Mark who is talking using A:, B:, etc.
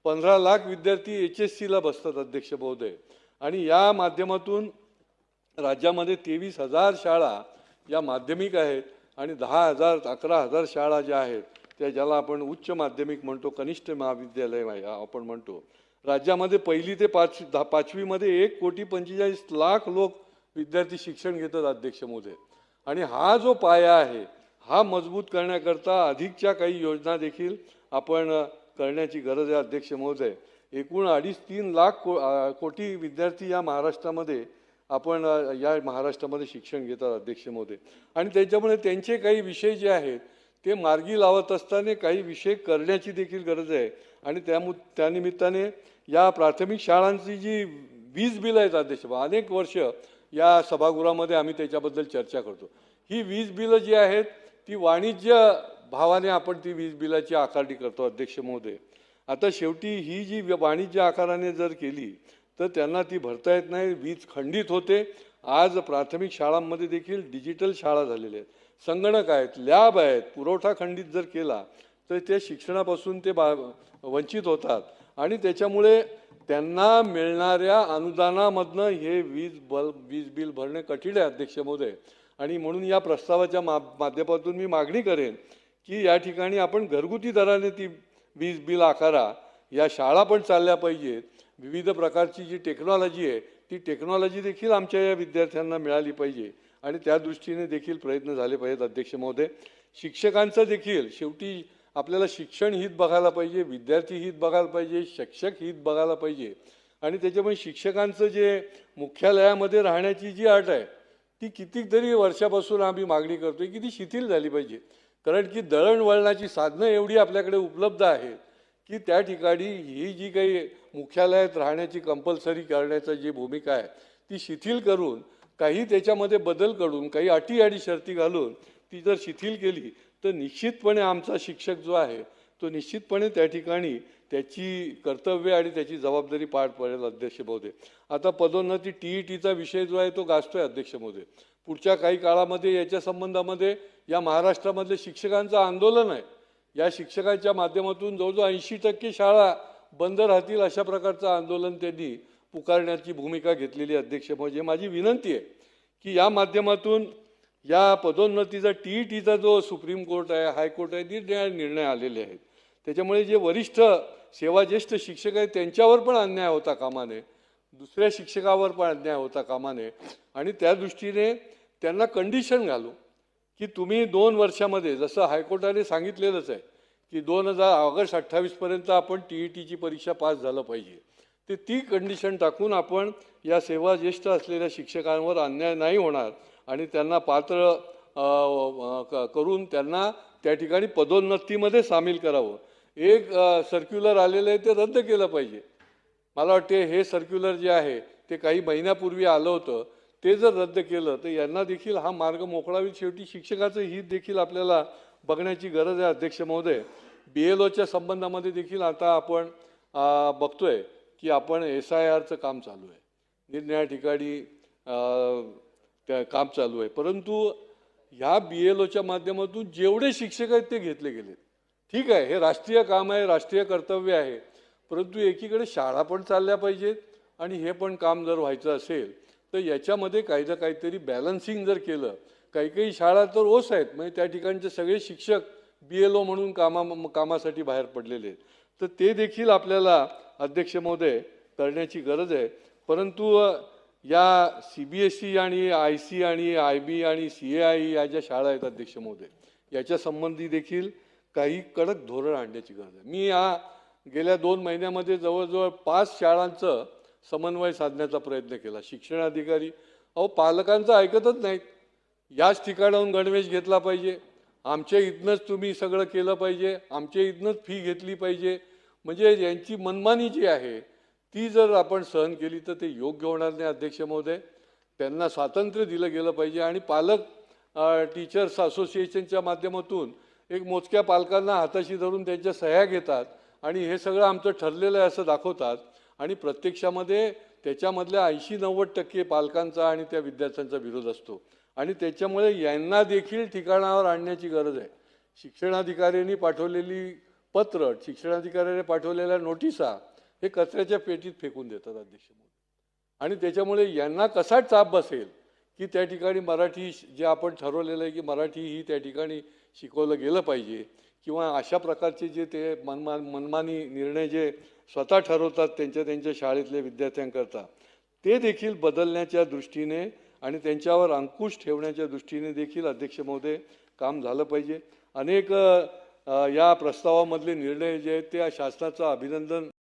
A: 15 लाख विद्यार्थी HSC ला बसतात अध्यक्ष महोदय, आणि या माध्यमातून राज्यामध्ये 23,000 शाळा या माध्यमिक आहेत आणि 10,000 11,000 शाळा ज्या आहेत त्या ज्याला आपण उच्च माध्यमिक म्हणतो, कनिष्ठ महाविद्यालय आपण म्हणतो. राज्यामध्ये पहिली ते पाचवीमध्ये 1,45,00,000 लोक विद्यार्थी शिक्षण घेतात अध्यक्ष महोदय. आणि हा जो पाया आहे हा मजबूत करण्याकरता अधिकच्या काही योजना देखील आपण करण्याची गरज आहे अध्यक्ष महोदय. एकूण 2.5-3 लाख कोटी विद्यार्थी या महाराष्ट्रामध्ये शिक्षण घेतात अध्यक्ष महोदय. आणि त्याच्यामुळे त्यांचे काही विषय जे आहेत ते मार्गी लावत असताना काही विषय करण्याची देखील गरज आहे. आणि त्यानिमित्ताने या प्राथमिक शाळांची जी वीज बिल आहेत अध्यक्ष, अनेक वर्ष या सभागृहामध्ये आम्ही त्याच्याबद्दल चर्चा करतो. ही वीज बिलं जी आहेत ती वाणिज्य भावाने आपण ती वीज बिलाची आकारणी करतो अध्यक्ष महोदय. आता शेवटी ही जी वाणिज्य आकाराने जर केली तर त्यांना ती भरता येत नाही, वीज खंडित होते. आज प्राथमिक शाळांमध्ये देखील डिजिटल शाळा झालेल्या आहेत, संगणक आहेत, लॅब आहेत. पुरवठा खंडित जर केला तर ते शिक्षणापासून ते वंचित होतात आणि त्याच्यामुळे त्यांना मिळणाऱ्या अनुदानामधनं हे वीज बिल भरणे कठीण आहे अध्यक्ष महोदय. आणि म्हणून या प्रस्तावाच्या माध्यमातून मी मागणी करेन की या ठिकाणी आपण घरगुती दराने ती वीज बिल आकारा. या शाळा पण चालल्या पाहिजेत. विविध प्रकारची जी टेक्नॉलॉजी आहे ती टेक्नॉलॉजी देखील आमच्या या विद्यार्थ्यांना मिळाली पाहिजे आणि त्या दृष्टीने देखील प्रयत्न झाले पाहिजेत अध्यक्ष महोदय. शिक्षकांचं देखील शेवटी आपल्याला शिक्षण हित बघायला पाहिजे, विद्यार्थी हित बघायला पाहिजे, शिक्षक हित बघायला पाहिजे. आणि त्याच्यामुळे शिक्षकांचं जे मुख्यालयामध्ये राहण्याची जी अट आहे ती कितीतरी वर्षापासून आम्ही मागणी करतोय की ती शिथिल झाली पाहिजे. कारण की दळणवळणाची साधनं एवढी आपल्याकडे उपलब्ध आहेत की त्या ठिकाणी ही जी काही मुख्यालयात राहण्याची कंपल्सरी करण्याची जी भूमिका आहे ती शिथिल करून काही त्याच्यामध्ये बदल करून काही अटी आणि शर्ती घालून ती जर शिथिल केली तर निश्चितपणे आमचा शिक्षक जो आहे तो निश्चितपणे त्या ठिकाणी त्याची कर्तव्य आणि त्याची जबाबदारी पार पडेल अध्यक्ष महोदय. आता पदोन्नती TETचा विषय जो आहे तो गाजतोय अध्यक्ष महोदय. पुढच्या काही काळामध्ये याच्या संबंधामध्ये या महाराष्ट्रामधले शिक्षकांचं आंदोलन आहे. या शिक्षकांच्या माध्यमातून जवळजवळ 80% शाळा बंद राहतील अशा प्रकारचं आंदोलन त्यांनी पुकारण्याची भूमिका घेतलेली अध्यक्ष महोदय. माझी विनंती आहे की या माध्यमातून या पदोन्नतीचा TETचा जो सुप्रीम कोर्ट आहे, हायकोर्ट आहे, निर्णय आलेले आहेत. त्याच्यामुळे जे वरिष्ठ सेवाज्येष्ठ शिक्षक आहेत त्यांच्यावर पण अन्याय होता कामा नये, दुसऱ्या शिक्षकावर पण अन्याय होता कामा नये. आणि त्या दृष्टीने त्यांना कंडिशन घालू की तुम्ही 2 वर्षामध्ये, जसं हायकोर्टाने सांगितलेलंच आहे की ऑगस्ट 28 पर्यंत आपण TETची परीक्षा पास झालं पाहिजे, ते ती कंडिशन टाकून आपण या सेवाज्येष्ठ असलेल्या शिक्षकांवर अन्याय नाही होणार आणि त्यांना पात्र करून त्यांना त्या ठिकाणी पदोन्नतीमध्ये सामील करावं. एक सर्क्युलर आलेलं आहे ते रद्द केलं पाहिजे. मला वाटते हे सर्क्युलर जे आहे ते काही महिन्यापूर्वी आलं होतं, ते जर रद्द केलं तर यांना देखील हा मार्ग मोकळा होईल. शेवटी शिक्षकाचं हित देखील आपल्याला बघण्याची गरज आहे अध्यक्ष महोदय. BLOच्या संबंधामध्ये देखील आता आपण बघतोय की आपण SIRचं काम चालू आहे, निरनिराळ्या ठिकाणी त्या काम चालू आहे. परंतु ह्या BLOच्या माध्यमातून जेवढे शिक्षक आहेत ते घेतले गेले. ठीक आहे, हे राष्ट्रीय काम आहे, राष्ट्रीय कर्तव्य आहे, परंतु एकीकडे शाळा पण चालल्या पाहिजेत आणि हे पण काम जर व्हायचं असेल तर याच्यामध्ये काहीतरी बॅलन्सिंग जर केलं. काही शाळा तर ओस आहेत, म्हणजे त्या ठिकाणचे सगळे शिक्षक BLO म्हणून कामासाठी बाहेर पडलेले आहेत. तर ते देखील आपल्याला अध्यक्ष महोदय करण्याची गरज आहे. परंतु या CBSE आणि IC आणि IB आणि CAI या ज्या शाळा आहेत अध्यक्ष महोदय, याच्या संबंधी देखील काही कडक धोरण आणण्याची गरज आहे. मी गेल्या 2 महिन्यामध्ये जवळजवळ 5 शाळांचं समन्वय साधण्याचा प्रयत्न केला. शिक्षणाधिकारी पालकांचं ऐकतच नाहीत. याच ठिकाणाहून गणवेश घेतला पाहिजे, आमच्या इथनंच तुम्ही सगळं केलं पाहिजे, आमच्या इथनंच फी घेतली पाहिजे. म्हणजे यांची मनमानी जी आहे ती जर आपण सहन केली तर ते योग्य होणार नाही अध्यक्ष महोदय. त्यांना स्वातंत्र्य दिलं गेलं पाहिजे. आणि पालक टीचर्स असोसिएशनच्या माध्यमातून एक मोजक्या पालकांना हाताशी धरून त्यांच्या सह्या घेतात आणि हे सगळं आमचं ठरलेलं आहे असं दाखवतात आणि प्रत्यक्षामध्ये त्याच्यामधल्या 80-90% पालकांचा आणि त्या विद्यार्थ्यांचा विरोध असतो. आणि त्याच्यामुळे यांना देखील ठिकाणावर आणण्याची गरज आहे. शिक्षणाधिकाऱ्यांनी पाठवलेली पत्र शिक्षणाधिकाऱ्याने पाठवलेल्या नोटिसा हे कचऱ्याच्या पेटीत फेकून देतात अध्यक्ष महोदय. आणि त्याच्यामुळे यांना कसा चाप बसेल की त्या ठिकाणी मराठी जे आपण ठरवलेलं आहे की मराठी ही त्या ठिकाणी शिकवलं गेलं पाहिजे, किंवा अशा प्रकारचे जे ते मनमानी निर्णय जे स्वतः ठरवतात त्यांच्या शाळेतल्या विद्यार्थ्यांकरता, ते देखील बदलण्याच्या दृष्टीने आणि त्यांच्यावर अंकुश ठेवण्याच्या दृष्टीने देखील अध्यक्ष महोदय काम झालं पाहिजे. अनेक या प्रस्तावामधले निर्णय जे आहेत ते शासनाचं अभिनंदन